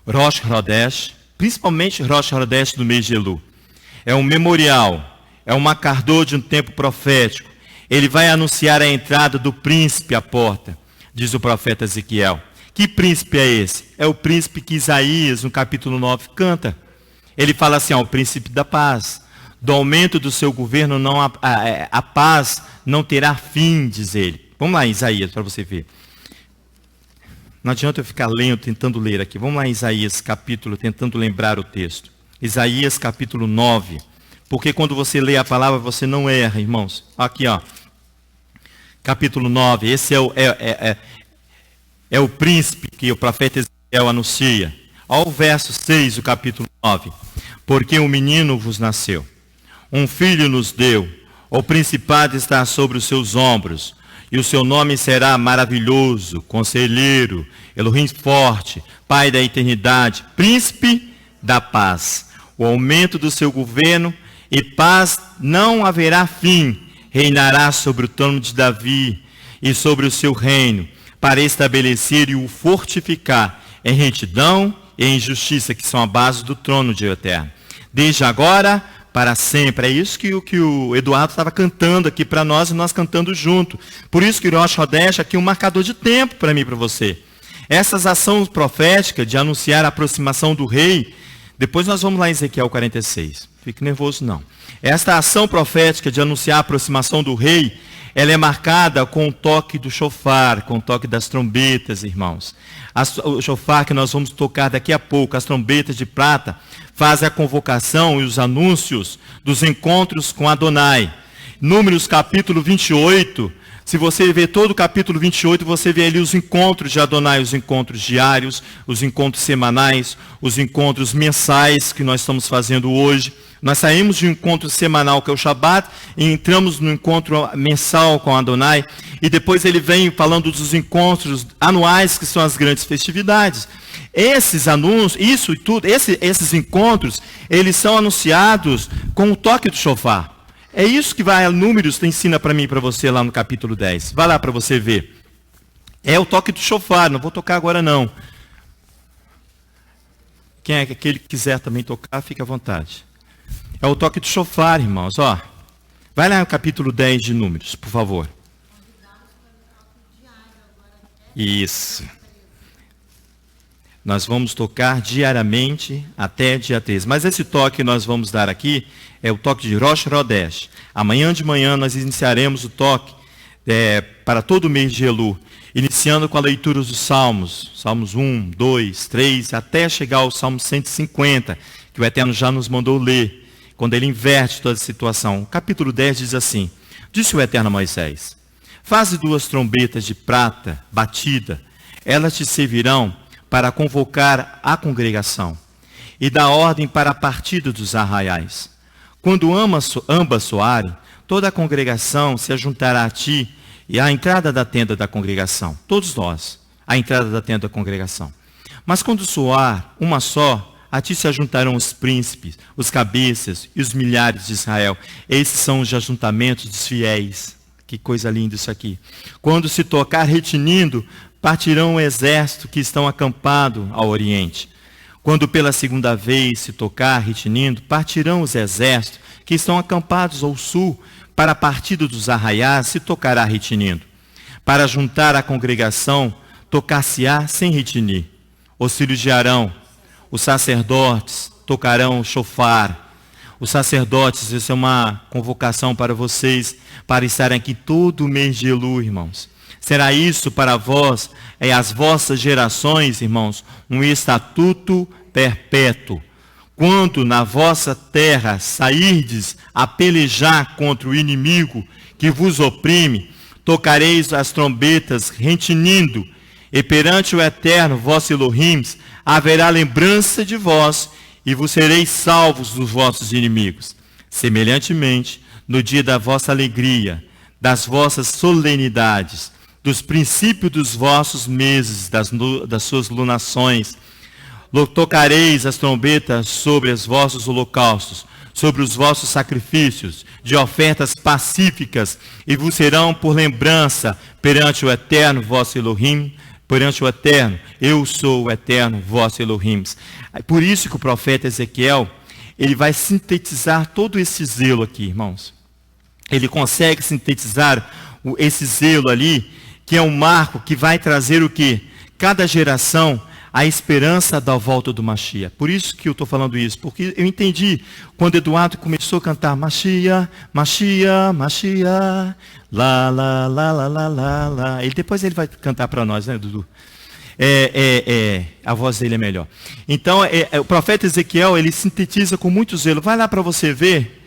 Rosh Hodesh, principalmente Rosh Hodesh do mês de Elu, é um memorial, é um marcador de um tempo profético. Ele vai anunciar a entrada do príncipe à porta, diz o profeta Ezequiel. Que príncipe é esse? É o príncipe que Isaías, no capítulo 9, canta. Ele fala assim, o príncipe da paz. Do aumento do seu governo, a paz não terá fim, diz ele. Vamos lá, Isaías, para você ver. Não adianta eu ficar lendo, tentando ler aqui. Vamos lá, Isaías, capítulo, tentando lembrar o texto. Isaías, capítulo 9. Porque quando você lê a palavra, você não erra, irmãos. Aqui, capítulo 9. Esse é o príncipe que o profeta Ezequiel anuncia. Ao verso 6 do capítulo 9. Porque um menino vos nasceu, um filho nos deu, o principado está sobre os seus ombros, e o seu nome será maravilhoso, conselheiro, Elohim forte, Pai da eternidade, príncipe da paz. O aumento do seu governo e paz não haverá fim, reinará sobre o trono de Davi e sobre o seu reino, para estabelecer e o fortificar em retidão e em justiça, que são a base do trono de Eterno. Desde agora para sempre. É isso que o Eduardo estava cantando aqui para nós e nós cantando junto. Por isso que o Rosh Hodesh aqui é um marcador de tempo para mim e para você. Essas ações proféticas de anunciar a aproximação do rei, depois nós vamos lá em Ezequiel 46. Fique nervoso não. Esta ação profética de anunciar a aproximação do rei, ela é marcada com o toque do shofar, com o toque das trombetas, irmãos. O shofar que nós vamos tocar daqui a pouco, as trombetas de prata, fazem a convocação e os anúncios dos encontros com Adonai. Números capítulo 28, se você ver todo o capítulo 28, você vê ali os encontros de Adonai, os encontros diários, os encontros semanais, os encontros mensais que nós estamos fazendo hoje. Nós saímos de um encontro semanal, que é o Shabat, e entramos no encontro mensal com Adonai, e depois ele vem falando dos encontros anuais, que são as grandes festividades. Esses anúncios, esses encontros, eles são anunciados com o toque do shofar. É isso que vai a Números ensina para mim e para você lá no capítulo 10. Vai lá para você ver. É o toque do chofar, não vou tocar agora não. Quem é que aquele que quiser também tocar, fique à vontade. É o toque do chofar, irmãos, ó. Vai lá no capítulo 10 de Números, por favor. Isso. Nós vamos tocar diariamente até dia 13. Mas esse toque que nós vamos dar aqui é o toque de Rosh Chodesh. Amanhã de manhã nós iniciaremos o toque para todo o mês de Elul, iniciando com a leitura dos Salmos. Salmos 1, 2, 3, até chegar ao Salmo 150, que o Eterno já nos mandou ler, quando ele inverte toda a situação. O capítulo 10 diz assim: disse o Eterno a Moisés: faze 2 trombetas de prata batida, elas te servirão para convocar a congregação, e dá ordem para a partida dos arraiais. Quando ambas soarem, toda a congregação se ajuntará a ti, e à entrada da tenda da congregação, todos nós, à entrada da tenda da congregação. Mas quando soar uma só, a ti se ajuntarão os príncipes, os cabeças e os milhares de Israel. Esses são os ajuntamentos dos fiéis. Que coisa linda isso aqui. Quando se tocar retinindo, partirão o exército que estão acampado ao oriente. Quando pela segunda vez se tocar retinindo, partirão os exércitos que estão acampados ao sul. Para a partida dos arraiais se tocará retinindo. Para juntar a congregação, tocar-se-á sem retinir. Os filhos de Arão, os sacerdotes, tocarão o chofar. Os sacerdotes, isso é uma convocação para vocês, para estarem aqui todo o mês de Elul, irmãos. Será isso para vós, as vossas gerações, irmãos, um estatuto perpétuo. Quando na vossa terra sairdes a pelejar contra o inimigo que vos oprime, tocareis as trombetas retinindo, e perante o Eterno, vosso Elohim, haverá lembrança de vós, e vos sereis salvos dos vossos inimigos. Semelhantemente, no dia da vossa alegria, das vossas solenidades, dos princípios dos vossos meses, das suas lunações, tocareis as trombetas sobre os vossos holocaustos, sobre os vossos sacrifícios, de ofertas pacíficas, e vos serão por lembrança perante o Eterno, vosso Elohim, perante o Eterno, eu sou o Eterno, vosso Elohim. Por isso que o profeta Ezequiel, ele vai sintetizar todo esse zelo aqui, irmãos. Ele consegue sintetizar esse zelo ali, que é um marco que vai trazer o quê? Cada geração, a esperança da volta do Mashiach. Por isso que eu estou falando isso, porque eu entendi quando Eduardo começou a cantar Mashiach, Mashiach, Mashiach, lá, lá, lá, lá, lá, lá, lá. Depois ele vai cantar para nós, né, Dudu? A voz dele é melhor. Então, o profeta Ezequiel, ele sintetiza com muito zelo. Vai lá para você ver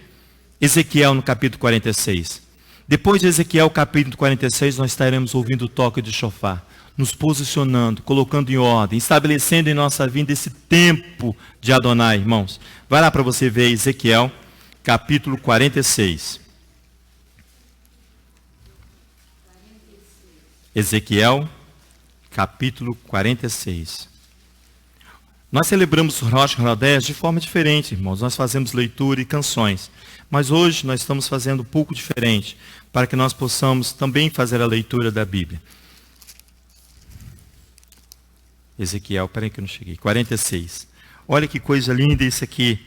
Ezequiel no capítulo 46. Depois de Ezequiel, capítulo 46, nós estaremos ouvindo o toque de chofar, nos posicionando, colocando em ordem, estabelecendo em nossa vida esse tempo de Adonai, irmãos. Vai lá para você ver Ezequiel, capítulo 46. Ezequiel, capítulo 46. Nós celebramos o Rosh Chodesh de forma diferente, irmãos. Nós fazemos leitura e canções. Mas hoje nós estamos fazendo um pouco diferente, para que nós possamos também fazer a leitura da Bíblia. Ezequiel, peraí que eu não cheguei. 46. Olha que coisa linda isso aqui,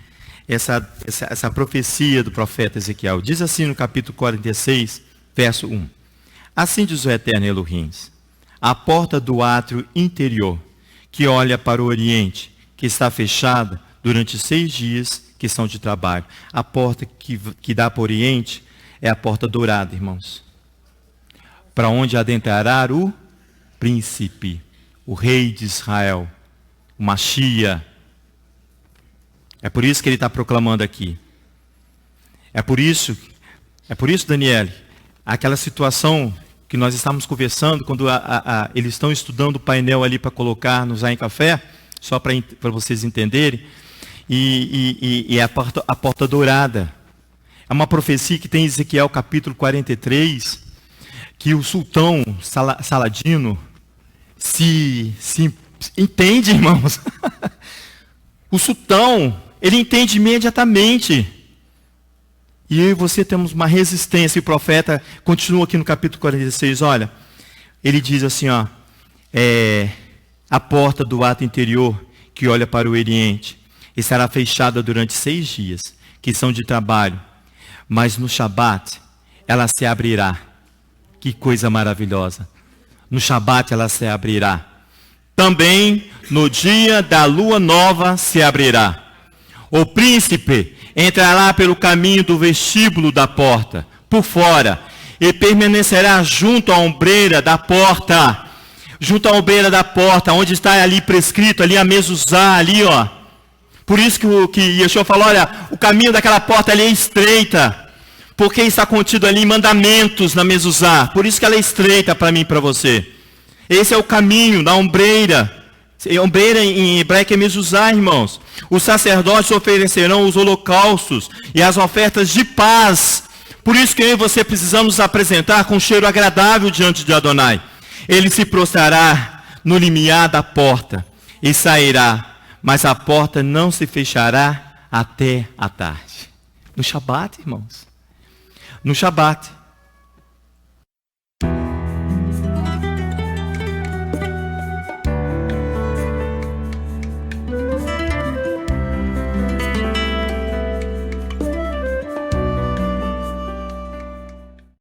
essa profecia do profeta Ezequiel. Diz assim no capítulo 46, verso 1. Assim diz o Eterno Elohim: a porta do átrio interior, que olha para o oriente, que está fechada durante 6 dias que são de trabalho. A porta que dá para o oriente é a porta dourada, irmãos. Para onde adentrará o príncipe, o rei de Israel, o Mashiach. É por isso que ele está proclamando aqui. É por isso, Daniele, aquela situação que nós estávamos conversando, quando eles estão estudando o painel ali para colocar no Zain Café, só para vocês entenderem, e a porta dourada. É uma profecia que tem em Ezequiel capítulo 43, que o sultão Saladino se entende, irmãos. O sultão, ele entende imediatamente. E eu e você temos uma resistência. E o profeta continua aqui no capítulo 46, olha. Ele diz assim, ó. A porta do ato interior que olha para o Oriente estará fechada durante 6 dias, que são de trabalho. Mas no Shabat, ela se abrirá. Que coisa maravilhosa. No Shabat ela se abrirá. Também no dia da lua nova se abrirá. O príncipe entrará pelo caminho do vestíbulo da porta, por fora, e permanecerá junto à ombreira da porta. Junto à ombreira da porta, onde está ali prescrito, ali a mezuzá, ali ó. Por isso que Yeshua falou, olha, o caminho daquela porta ali é estreita. Porque está contido ali mandamentos na mezuzá. Por isso que ela é estreita para mim e para você. Esse é o caminho da ombreira. Ombreira em hebraico é mezuzá, irmãos. Os sacerdotes oferecerão os holocaustos e as ofertas de paz. Por isso que eu e você precisamos nos apresentar com um cheiro agradável diante de Adonai. Ele se prostrará no limiar da porta e sairá, mas a porta não se fechará até a tarde. No Shabat, irmãos. No Shabat.